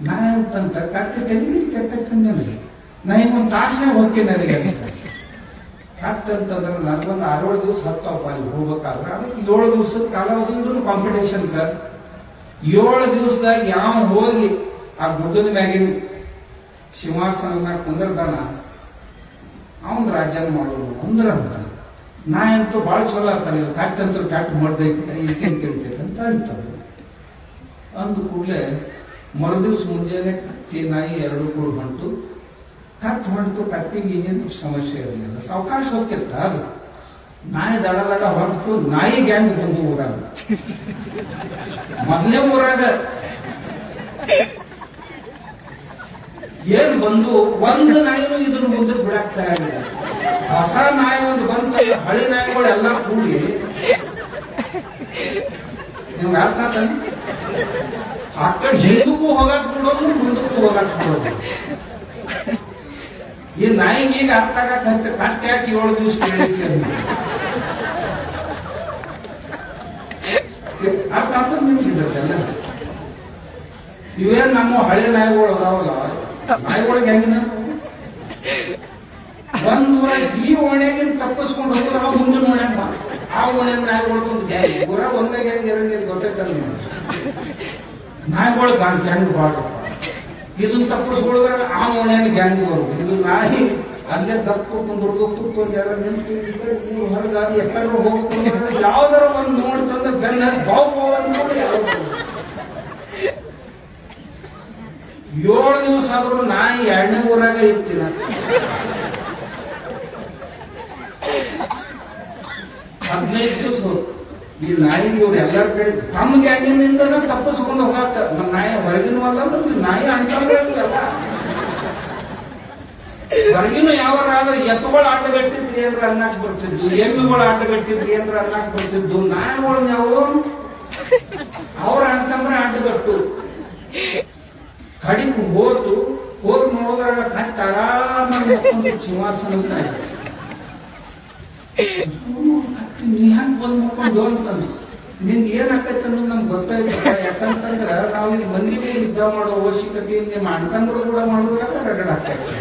ನಾ ಅಂತಂತ ಕತ್ತೆ ತೆಗಿಲಿ ಕೆಟ್ಟಕ್ಕೆ ನಾ ಇನ್ನೊಂದು ತಾಸನೇ ಹೋಗ್ತೀನಿ ನನಗೆ ಕತ್ತಂತಂದ್ರೆ ನನಗೊಂದು 6 ದಿವಸ ಹತ್ತಪ್ಪ ಅಲ್ಲಿ ಹೋಗ್ಬೇಕಾದ್ರೆ ಅದಕ್ಕೆ 7 ದಿವಸದ ಕಾಲಾವಧಿ ಕಾಂಪಿಟೇಷನ್ ಸರ್. 7 ದಿವಸದಾಗ ಯಾವ ಹೋಗಿ ಆ ಗುಡ್ಡದ ಮ್ಯಾಗಿನ ಸಿಂಹಾಸನ ಕುಂದರ್ದಾನ ಅವನ್ ರಾಜ್ಯಾನ ಮಾಡೋದು ಅಂದ್ರ ಅಂತ ನಾ ಅಂತೂ ಭಾಳ ಚಲೋ ಆಗ್ತಾನೆ ಕತ್ತಂತೂ ಕ್ಯಾಟ್ ಮಾಡ್ದೈತಿ ಇದಕ್ಕೇನು ತಿಳ್ತೈತೆ ಅಂತ ಹೇಳ್ತಾರೆ. ಅಂದ ಕೂಡಲೇ ಮರುದಿವ್ಸ ಮುಂಜಾನೆ ಕತ್ತಿ ನಾಯಿ 2 ಕೂಡ ಹೊಂಟು ಕತ್ತು ಹೊಂಟು. ಕತ್ತಿಗೆ ಏನು ಸಮಸ್ಯೆ ಇರಲಿಲ್ಲ, ಸಾವಕಾಶ ಹೋಗ್ತಿರ್ತ ಅದು. ನಾಯಿ ದಡ ದಡ ಹೊಂಟು. ನಾಯಿ ಗ್ಯಾಂಗ್ ಬಂದು ಊರಾಗ ಮೊದಲನೇ ಊರಾಗ ಏನ್ ಬಂದು ಒಂದು ನಾಯಿನೂ ಇದನ್ನು ಮುಂದೆ ಬಿಡಾಕ್ತಾ ಇರಲಿಲ್ಲ. ಹೊಸ ನಾಯಿ ಒಂದು ಬಂತ, ಹಳಿ ನಾಯಿಗಳು ಎಲ್ಲ ಕೂಡಿ ನಿಮ್ಗೆ ಅರ್ಥ ಆತ. ಆ ಕಡೆ ಹಿಂದಕ್ಕೂ ಹೋಗಾಕ್ ಬಿಡೋದು, ಮುಂದಕ್ಕೂ ಹೋಗಾಕ್ ಬಿಡೋದು. ಈ ನಾಯಿಗೆ ಈಗ ಅರ್ಥ ಆಗಕ್ಕೆ ಕತ್ತೆ ಹಾಕಿ 7 ದಿವಸ ಕೇಳಿಕೆ ಅರ್ಥ ಆತ ನಿಮ್ಸಿಲ್ಲ. ಇವೇನ್ ನಮ್ಮ ಹಳೆ ನಾಯಿಗಳು ಅದಾವಲ್ಲ, ನಾಯಿಗಳಿಗೆ ಹೆಂಗಿನ ಒಂದ್ ಊರ ಈ ಓಣ್ಯಾಗ ತಪ್ಪಿಸ್ಕೊಂಡು ಹೋದ್ರೆ ನಾವು ಮುಂದಿನ ಓಣ್ಯಾಗ ಆ ಓಣ್ಯಾಗ ನಾಯಿಗಳು ಊರ ಒಂದೇ ಗ್ಯಾಂಗ್ ಇರಂಗಿಲ್ಲ, ಗೊತ್ತೈತಲ್ಲ. ನಾಯಿಗಳು ಗ್ಯಾಂಗ್ ಬಾಳಪ್ಪ. ಇದನ್ನ ತಪ್ಪಿಸ್ಕೊಳಿದ್ರೆ ಆ ಓಣ್ಯಾಗ ಗ್ಯಾಂಗ್ ಬರೋದು. ಇದು ನಾಯಿ ಅಲ್ಲೇ ದಪ್ಪ ಕುಂದ್ರದು ಕೂತ್ಕೊಂಡು ಯಾರ ನಿಂತು ಹೊರಗಾದಿ ಎಕ್ಕಡ್ರು ಹೋಗ್ಕೊಂಡು ಯಾವ್ದಾರ ಒಂದು ನೋಡ್ತಂದ್ರೆ ಬೆನ್ನ ಬಾವು ಬಾವು ಅಂದ್ಕೊಂಡು ಯಾವ್ದು 7 ದಿವಸ ಆದ್ರೂ ನಾಯಿ 2ನೇ ಊರಾಗ ಇರ್ತೀನ. 15 ದಿವಸ ಈ ನಾಯಿ ಇವ್ರು ಎಲ್ಲರ ಕಡೆ ತಮ್ಮ ಗ್ಯಾಂಗಿನಿಂದ ತಪ್ಪಿಸ್ಕೊಂಡು ಹೋಗಾಕ. ನಮ್ಮ ನಾಯಿ ಹೊರಗಿನವಲ್ಲ, ನಾಯಿ ಅಂಟಲ್ಲ. ಹೊರಗಿನ ಯಾವಾರಾದ್ರೆ ಎತ್ತುಗಳು ಆಟಗಟ್ಟಿದ್ರಿ ಅಂದ್ರೆ ಅನ್ನಕ್ ಬರ್ತಿದ್ದು, ಎಮ್ಮಿಗಳು ಆಟಗಟ್ಟಿದ್ರಿ ಅಂದ್ರೆ ಅನ್ನಕ್ ಬರ್ತಿದ್ದು. ನಾಯಿಗಳು ನಾವು ಅವ್ರ ಅಣ್ತಂದ್ರೆ ಆಟಗಟ್ಟು ಕಡಿಮೆ ಹೋತು. ಹೋದ್ ನೋಡಿದ್ರಾಗ ಕತ್ತ ಆರಾಮಾಗಿ ಸಿಂಹಾಸನ ನೀ ಹಂಗ ಬಂದ್ ಮುಕ್ಕೊಂಡು ಅಂತಂದು ನಿನ್ಗೆ ಏನ್ ಆಕೈತೆ ಅನ್ನೋದು ನಮ್ಗೆ ಗೊತ್ತಾಯ್ತಲ್ಲ. ಯಾಕಂತಂದ್ರ ನಾವ್ ಈಗ ಮಂದಿಗೆ ಯುದ್ಧ ಮಾಡೋ ಅವಶ್ಯಕತೆ ನಿಮ್ಮ ಅಣ್ತಂದ್ರು ಕೂಡ ಮಾಡೋದ್ರಾಗ ರಗಡ ಆಗ್ತೈತೆ.